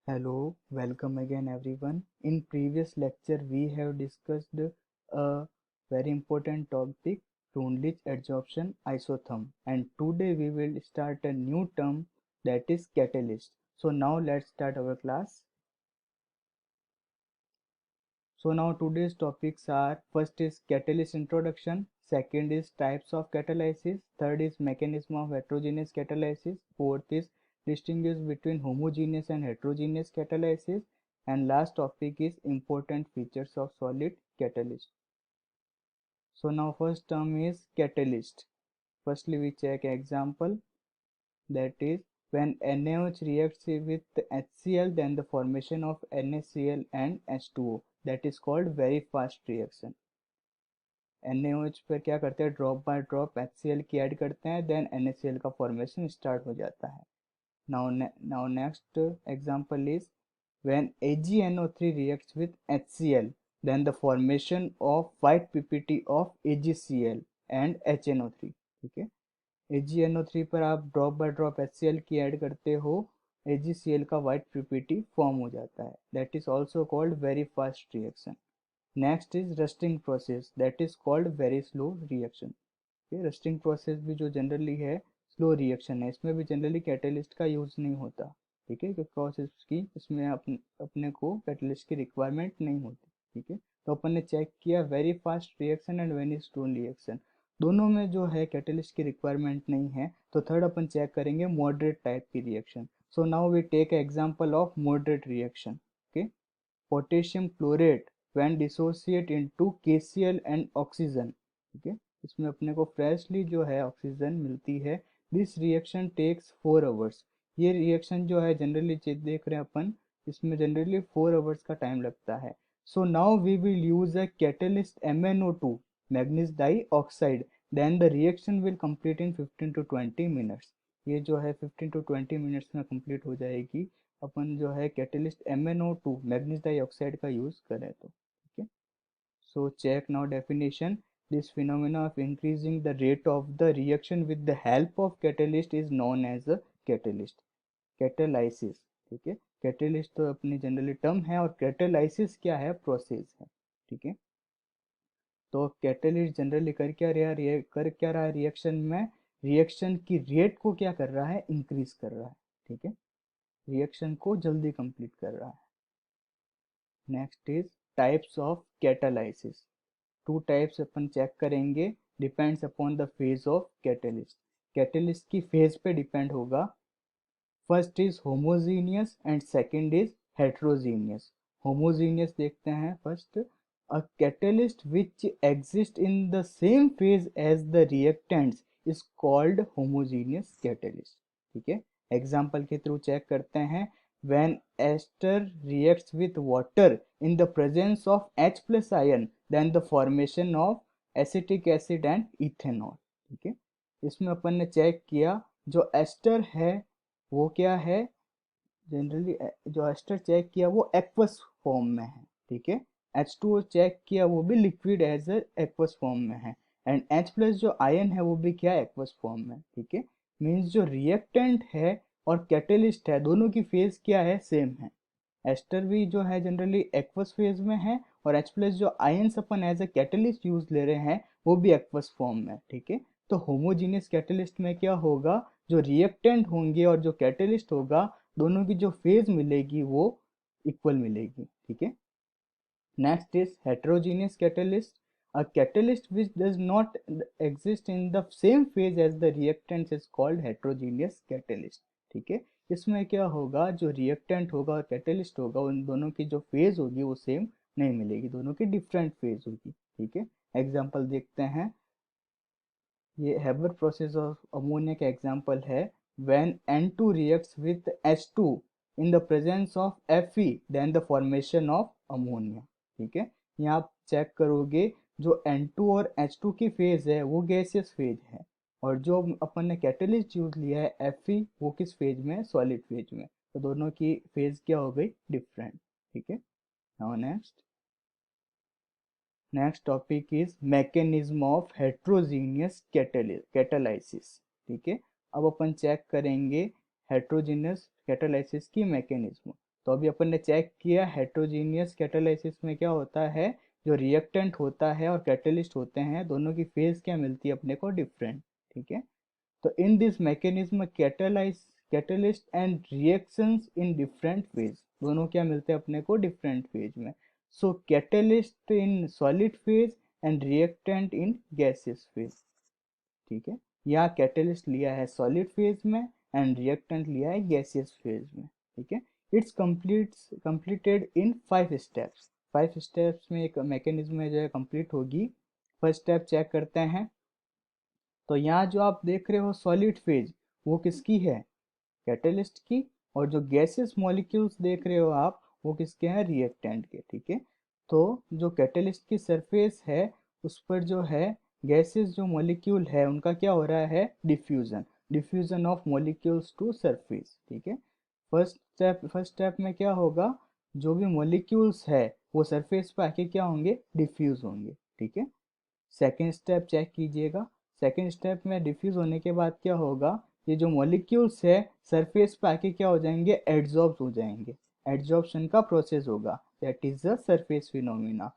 Hello, welcome again everyone. In previous lecture we have discussed a very important topic, Brundtlich adsorption isotherm, and today we will start a new term, that is catalyst. So now let's start our class. So now today's topics are: first is catalyst introduction, second is types of catalysis, third is mechanism of heterogeneous catalysis, fourth is distinguish between homogeneous and heterogeneous catalysis, and last topic is important features of solid catalyst. So now first term is catalyst. Firstly we check example, that is when NaOH reacts with HCl, then the formation of NaCl and H2O, that is called very fast reaction. NaOH पर क्या करते हैं, drop by drop HCl की add करते हैं, then NaCl का formation start हो जाता है. Now next example is when AgNO3 reacts with HCl, then the formation of white PPT of AgCl and HNO3. ठीक है, AgNO3 पर आप ड्रॉप बाय ड्रॉप HCl की ऐड करते हो, AgCl का white PPT फॉर्म हो जाता है, that is also called very fast reaction. Next is rusting process, that is called very slow reaction. ये रस्टिंग प्रोसेस भी जो जनरली है स्लो रिएक्शन है, इसमें भी जनरली कैटलिस्ट का यूज नहीं होता. ठीक है, बिकॉज इसकी इसमें अपने को कैटलिस्ट की रिक्वायरमेंट नहीं होती. ठीक है, तो अपन ने चेक किया very fast reaction and very slow reaction, दोनों में जो है कैटलिस्ट की रिक्वायरमेंट नहीं है. तो थर्ड अपन चेक करेंगे मॉडरेट टाइप की reaction. So now we take example of moderate reaction. Okay, potassium chlorate when dissociate into KCl and oxygen. ठीक है, इसमें अपने को फ्रेशली जो है ऑक्सीजन मिलती है. This reaction takes 4 hours. ये रिएक्शन जो है जनरली देख रहे हैं अपन, इसमें जनरली 4 आवर्स का टाइम लगता है. So now we will use a catalyst MnO2 manganese dioxide, then the reaction will complete in 15 to 20 minutes. ये जो है 15 to 20 मिनट्स में कंप्लीट हो जाएगी अपन जो है कैटलिस्ट MnO2 मैग्नीज डाइऑक्साइड का यूज करें तो. ठीक है, so check now definition. This phenomena of increasing the rate of the reaction with the help of catalyst is known as a catalyst catalysis. ठीक है, कैटलिस्ट तो अपनी जनरली टर्म है और कैटलाइसिस क्या है, प्रोसेस है. ठीक है, तो कैटलिस्ट जनरली कर क्या रहा है रिएक्शन में, रिएक्शन की रेट को क्या कर रहा है, इंक्रीज कर रहा है. ठीक है, रिएक्शन को जल्दी कंप्लीट कर रहा है. Next is types of catalysis. Two types अपन चेक करेंगे, depends upon the phase of catalyst. Catalyst की फेज पे डिपेंड होगा. First is homogeneous and second is heterogeneous. Homogeneous देखते हैं first. A catalyst which exist in the same phase as the reactants is called homogeneous catalyst. ठीक है, example के through check करते हैं. when ester reacts with water in the presence of H plus ion, then the formation of acetic acid and ethanol. ठीक है, इसमें अपन ने check किया जो एस्टर है वो क्या है, जनरली जो एस्टर चेक किया वो एक्वस फॉर्म में है. ठीक है, H2O चेक किया वो भी लिक्विड एज एक्वस फॉर्म में है, एंड H प्लस जो आयन है वो भी क्या एक्वस फॉर्म में. ठीक है, मीन्स जो रिएक्टेंट है और कैटलिस्ट है दोनों की फेज क्या है, सेम है. एस्टर भी जो है जनरली एक्वस फेज में है और H प्लस जो आयन्स अपन एज ए कैटलिस्ट यूज ले रहे हैं वो भी एक्वस फॉर्म में. ठीक है, तो होमोजीनियस कैटलिस्ट में क्या होगा, जो रिएक्टेंट होंगे और जो कैटलिस्ट होगा दोनों की जो फेज मिलेगी वो इक्वल मिलेगी. ठीक है, next is heterogeneous catalyst. A catalyst which does not exist in the same phase as the reactants is called heterogeneous catalyst. ठीक है, इसमें क्या होगा, जो रिएक्टेंट होगा और कैटलिस्ट होगा उन दोनों की जो फेज होगी वो सेम नहीं मिलेगी, दोनों की डिफरेंट फेज होगी. ठीक है, एग्जांपल देखते हैं. ये हैबर प्रोसेस ऑफ अमोनिया का एग्जांपल है. When N2 reacts with H2 in the presence of Fe, then the formation of ammonia. ठीक है, यहाँ आप चेक करोगे जो N2 और H2 की फेज है वो गैसियस फेज है, और जो अपन ने कैटलिस्ट यूज लिया है Fe वो किस फेज में है, सॉलिड फेज में. तो दोनों की फेज क्या हो गई, डिफरेंट. ठीक है, now next topic is mechanism of heterogeneous catalysis. ठीक है, अब अपन चेक करेंगे हेट्रोजीनियस कैटालाइसिस की मैकेनिज्म। तो अभी अपन ने चेक किया हेट्रोजीनियस कैटालाइसिस में क्या होता है, जो रिएक्टेंट होता है और कैटलिस्ट होते हैं दोनों की फेज क्या मिलती है अपने को, डिफरेंट। ठीक है, तो in this mechanism catalyst and reactions in different phase, दोनों क्या मिलते हैं अपने को, डिफरेंट फेज में। So catalyst in solid phase and reactant in gaseous phase. ठीक है, यहाँ कैटलिस्ट लिया है सॉलिड फेज में एंड रिएक्टेंट लिया है गैसियस फेज में। ठीक है, it's completed in 5 steps. 5 steps में एक मैकेनिज्म जो है कंप्लीट होगी। फर्स्ट स्टेप चेक करते हैं। तो यहाँ जो आप देख रहे हो सॉलिड फेज, वो किसकी है, कैटलिस्ट की। और जो गैसेस मॉलिक्यूल्स देख रहे हो आप, वो किसके हैं, रिएक्टेंट के। ठीक है, तो जो कैटलिस्ट की सरफेस है उस पर जो है गैसेस जो मॉलिक्यूल है उनका क्या हो रहा है, diffusion, diffusion of molecules to surface. ठीक है, फर्स्ट स्टेप में क्या होगा, जो भी मॉलिक्यूल्स है वो सरफेस पे आके क्या होंगे, डिफ्यूज होंगे। ठीक है, सेकेंड स्टेप चेक कीजिएगा। सेकेंड स्टेप में डिफ्यूज होने के बाद क्या होगा, ये जो मॉलिक्यूल्स है सरफेस पे आके क्या हो जाएंगे, एड्जॉर्ब हो जाएंगे। एड्जॉर्प्शन का प्रोसेस होगा, that is the surface phenomena,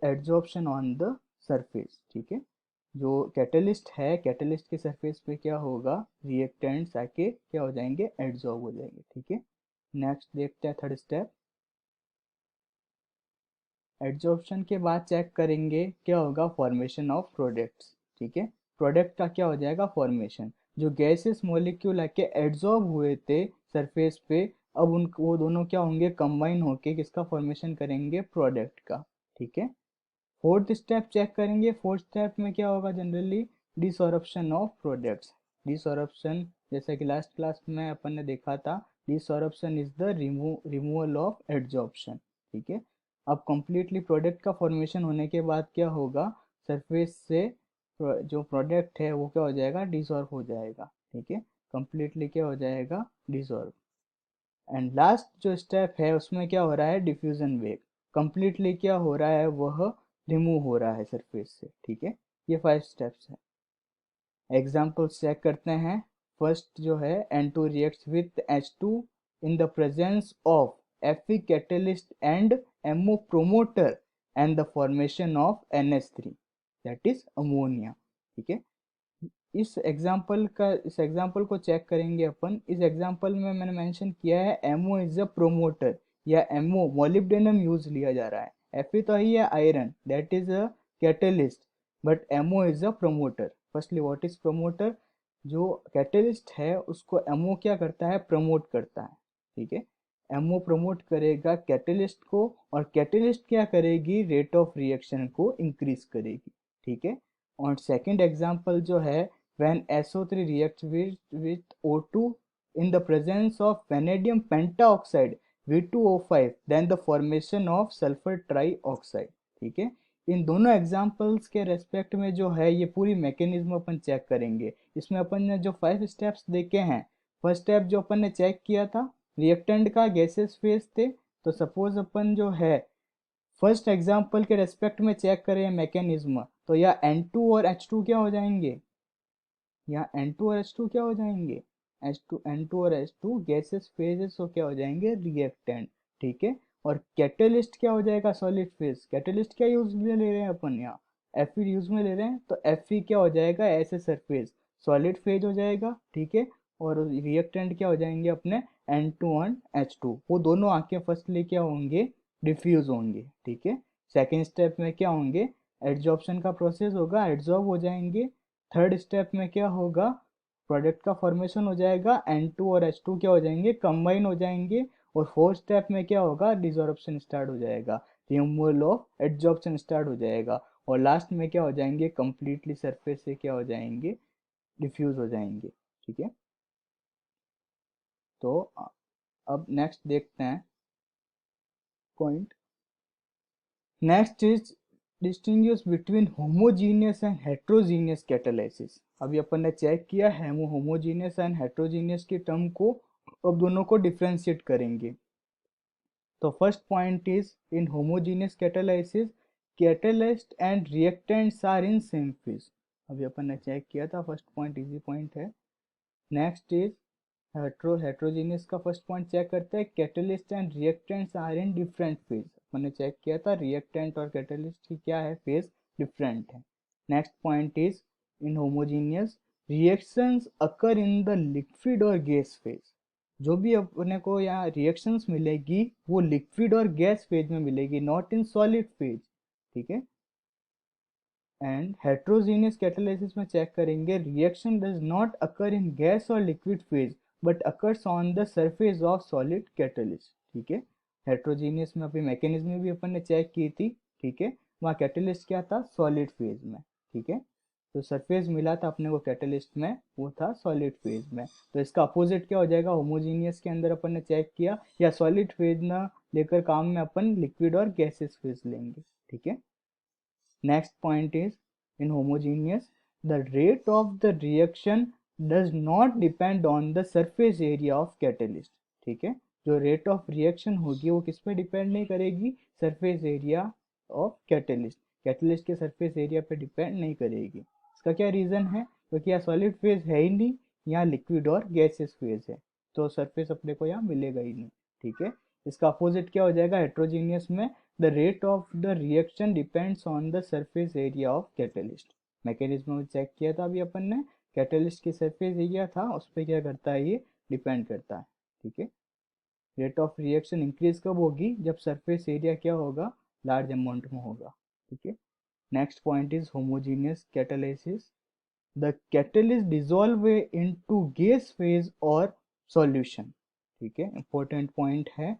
adsorption on the surface. ठीक है, जो कैटलिस्ट है, कैटलिस्ट के सरफेस पे क्या होगा, रिएक्टेंट्स आके क्या हो जाएंगे, एड्जॉर्ब हो जाएंगे। ठीक है, नेक्स्ट देखते हैं थर्ड स्टेप। एड्जॉर्प्शन के बाद चेक करेंगे क्या होगा, फॉर्मेशन ऑफ प्रोडक्ट्स। ठीक है, प्रोडक्ट का क्या हो जाएगा, फॉर्मेशन। जो गैसेस मॉलिक्यूल आके एड्जॉर्ब हुए थे सरफेस पे, अब उन वो दोनों क्या होंगे, कंबाइन होके किसका फॉर्मेशन करेंगे, प्रोडक्ट का। ठीक है, फोर्थ स्टेप चेक करेंगे। फोर्थ स्टेप में क्या होगा, generally desorption of products. Desorption, जैसा कि लास्ट क्लास में अपन ने देखा था, desorption is the removal of adsorption. ठीक है, अब कंप्लीटली प्रोडक्ट का फॉर्मेशन होने के बाद क्या होगा, सरफेस से जो प्रोडक्ट है वो क्या हो जाएगा, डिसॉर्ब हो जाएगा। ठीक है, कंप्लीटली क्या हो जाएगा, डिसॉर्ब। एंड लास्ट जो स्टेप है उसमें क्या हो रहा है, डिफ्यूजन वेग, कंप्लीटली क्या हो रहा है, वह रिमूव हो रहा है सरफेस से। ठीक है, ये 5 स्टेप्स है। एग्जाम्पल्स चेक करते हैं। फर्स्ट जो है, N2 reacts with H2 in the presence of Fe catalyst and MO promoter and the formation of NH3, that is ammonia। ठीक है, इस एग्जाम्पल को चेक करेंगे अपन। इस एग्जाम्पल में मैंने मेंशन किया है एमओ इज अ प्रोमोटर, या एमओ मोलिब्डेनम यूज लिया जा रहा है। एफ तो ही है iron, that is a catalyst, but MO is a promoter. Firstly what is promoter, जो कैटलिस्ट है उसको एमओ क्या करता है, प्रमोट करता है। ठीक है, एमओ प्रमोट करेगा कैटलिस्ट को, और कैटलिस्ट क्या करेगी, रेट ऑफ रिएक्शन को इंक्रीज करेगी। ठीक है, और सेकंड एग्जांपल जो है, when SO3 reacts with O2 in the presence of vanadium pentaoxide V2O5, then the formation of sulfur trioxide। ठीक है, इन दोनों एग्जांपल्स के रेस्पेक्ट में जो है ये पूरी मैकेनिज्म अपन चेक करेंगे। इसमें अपन ने जो 5 स्टेप्स देखे हैं, फर्स्ट स्टेप जो अपन ने चेक किया था, रिएक्टेंट का गैसेस फेज थे। तो सपोज अपन जो है फर्स्ट एग्जांपल के रेस्पेक्ट में चेक करें मैकेनिज्म, तो या N2 और H2 क्या हो जाएंगे, यहाँ N2 और H2 क्या हो जाएंगे, N2 और H2 गैसेस फेजेस हो क्या हो जाएंगे, रिएक्टेंट। ठीक है, और कैटलिस्ट क्या हो जाएगा, सॉलिड फेज। कैटलिस्ट क्या यूज में ले रहे हैं अपन, यहाँ Fe यूज में ले रहे हैं, तो Fe क्या हो जाएगा, ऐसे सरफेस सॉलिड फेज हो जाएगा। ठीक है, और रिएक्टेंट क्या हो जाएंगे अपने N2 और H2, वो दोनों आके फर्स्टली क्या होंगे, डिफ्यूज होंगे। ठीक है, सेकेंड स्टेप में क्या होंगे, एड्जॉर्प्शन का प्रोसेस होगा, एड्जॉर्ब हो जाएंगे। थर्ड स्टेप में क्या होगा, प्रोडक्ट का फॉर्मेशन हो जाएगा, N2 और H2 क्या हो जाएंगे, कंबाइन हो जाएंगे। और फोर्थ स्टेप में क्या होगा, डिसॉर्प्शन स्टार्ट हो जाएगा, रिमूवल ऑफ एड्जॉर्प्शन स्टार्ट हो जाएगा। और लास्ट में क्या हो जाएंगे, कंप्लीटली सरफेस से क्या हो जाएंगे, डिफ्यूज हो जाएंगे। ठीक है, तो अब नेक्स्ट देखते हैं point. Next is distinguish between homogeneous and heterogeneous catalysis. अभी अपन ने चेक किया है होमोजीनियस एंड हेट्रोजीनियस की टर्म को, अब दोनों को डिफ्रेंशिएट करेंगे। तो first point is, in homogeneous catalysis catalyst and reactants are in same phase. अभी अपन ने चेक किया था, फर्स्ट पॉइंट इजी पॉइंट है। नेक्स्ट इज हेट्रोजीनियस का फर्स्ट पॉइंट चेक करते हैं, catalyst and reactants are in different phase. मैंने चेक किया था रिएक्टेंट और कैटलिस्ट की क्या है, फेज डिफरेंट है। Next point is in homogeneous reactions occur in the liquid और गैस फेज। जो भी अपने को यहाँ रिएक्शंस मिलेगी वो लिक्विड और गैस फेज में मिलेगी, नॉट इन सॉलिड फेज, ठीक है। एंड हेट्रोजीनियस कैटालिसिस में चेक करेंगे, reaction does not occur in gas और liquid phase but occurs on the surface of solid catalyst, ठीक है। हेट्रोजीनियस में अभी मैकेनिज्म भी अपन ने चेक की थी, ठीक है। वहाँ कैटलिस्ट क्या था, सॉलिड फेज में, ठीक है। तो सरफेस मिला था अपने को कैटलिस्ट में, वो था सॉलिड फेज में। तो इसका अपोजिट क्या हो जाएगा, होमोजीनियस के अंदर अपन ने चेक किया, या सॉलिड फेज ना लेकर काम में अपन लिक्विड और गैसेस फेज लेंगे, ठीक है। Next point is in homogeneous, the rate of the reaction does not depend on the surface area of catalyst, ठीक है। जो रेट ऑफ रिएक्शन होगी वो किस पे डिपेंड नहीं करेगी, surface area of catalyst, catalyst के सरफेस एरिया पे डिपेंड नहीं करेगी। इसका क्या रीज़न है, क्योंकि यहाँ सॉलिड फेज है ही नहीं, यहाँ लिक्विड और गैसेस फेज है, तो सरफेस अपने को यहाँ मिलेगा ही नहीं, ठीक है। इसका अपोजिट क्या हो जाएगा हेट्रोजीनियस में, the rate of the reaction depends on the surface area of catalyst। Mechanism में चेक किया था अभी अपन ने, कैटलिस्ट की सरफेस एरिया था, उस पर क्या करता है, ये डिपेंड करता है, ठीक है। रेट ऑफ रिएक्शन इंक्रीज कब होगी, जब सरफेस एरिया क्या होगा, लार्ज अमाउंट में होगा, ठीक है। Next point is homogeneous catalysis, the catalyst dissolve into gas phase और सॉल्यूशन, ठीक है। इंपॉर्टेंट पॉइंट है,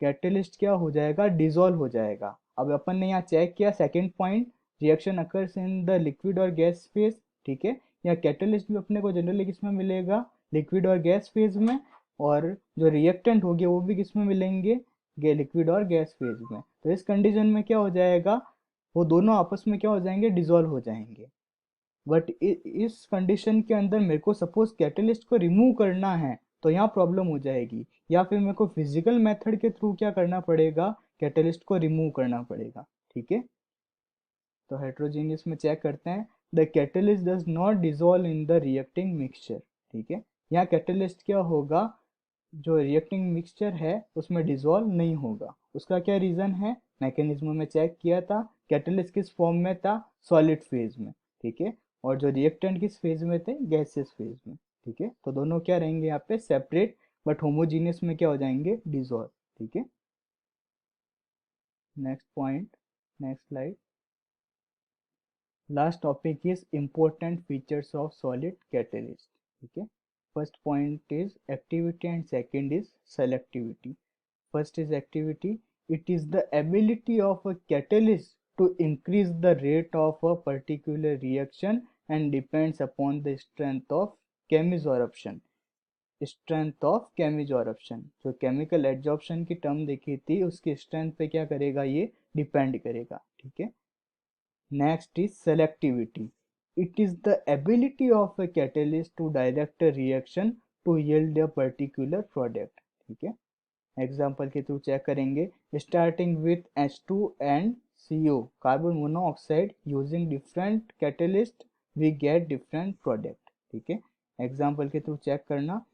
कैटलिस्ट क्या हो जाएगा, डिसॉल्व हो जाएगा। अब अपन ने यहाँ चेक किया second point, reaction occurs in the liquid और गैस फेज, ठीक है। या कैटलिस्ट भी अपने को जनरली किसमें मिलेगा, लिक्विड और गैस फेज में, और जो रिएक्टेंट होंगे वो भी किसमें मिलेंगे, लिक्विड और गैस फेज में। तो इस कंडीशन में क्या हो जाएगा, वो दोनों आपस में क्या हो जाएंगे, डिसॉल्व हो जाएंगे। बट इस कंडीशन के अंदर मेरे को सपोज कैटलिस्ट को रिमूव करना है, तो यहाँ प्रॉब्लम हो जाएगी, या फिर मेरे को फिजिकल मेथड के थ्रू क्या करना पड़ेगा, कैटलिस्ट को रिमूव करना पड़ेगा, ठीक है। तो हेट्रोजीनियस में चेक करते हैं, the catalyst does not dissolve in the reacting mixture, ठीक है। यहाँ कैटलिस्ट क्या होगा, जो रिएक्टिंग मिक्सचर है उसमें डिसॉल्व नहीं होगा। उसका क्या रीज़न है, मैकेनिज्म में चेक किया था, कैटलिस्ट किस फॉर्म में था, सॉलिड फेज में, ठीक है। और जो रिएक्टेंट किस फेज में थे, गैसेस फेज में, ठीक है। तो दोनों क्या रहेंगे यहाँ पे, सेपरेट, बट होमोजीनियस में क्या हो जाएंगे, डिसॉल्व, ठीक है। Next point, next slide. Last topic is important features of solid catalyst, ठीक है। First point is activity and second is selectivity. First is activity. It is the ability of a catalyst to increase the rate of a particular reaction and depends upon the strength of chemisorption. Strength of chemisorption, जो chemical adsorption की term देखी थी उसकी strength पे क्या करेगा, ये depend करेगा, ठीक है। Next is selectivity. It is the ability of a catalyst to direct a reaction to yield a particular product, ठीक है। एग्जाम्पल के थ्रू चेक करेंगे, starting with H2 and CO, carbon monoxide, using different catalyst we get different product, ठीक है। Example के through check करना,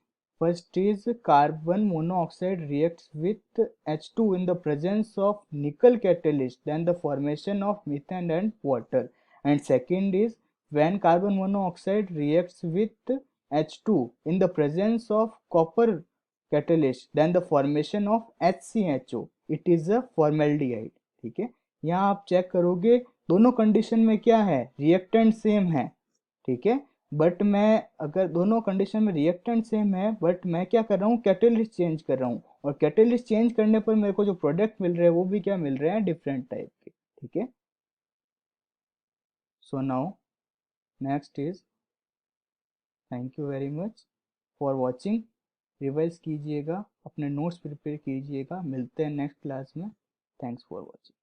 first is carbon monoxide reacts with H2 in the presence of nickel catalyst, then the formation of methane and water. And second is when carbon monoxide reacts with H2 in the presence of copper catalyst, then the formation of HCHO, it is a formaldehyde, ठीक है। यहाँ आप check करोगे दोनों condition में क्या है, reactant same है, ठीक है। बट मैं अगर दोनों कंडीशन में रिएक्टेंट सेम है, बट मैं क्या कर रहा हूँ, कैटलिस्ट चेंज कर रहा हूँ, और कैटलिस्ट चेंज करने पर मेरे को जो प्रोडक्ट मिल रहे हैं वो भी क्या मिल रहे हैं, डिफरेंट टाइप के, ठीक है। So now next is, thank you very much for watching. Revise कीजिएगा, अपने नोट्स प्रिपेयर कीजिएगा, मिलते हैं नेक्स्ट क्लास में। Thanks for watching.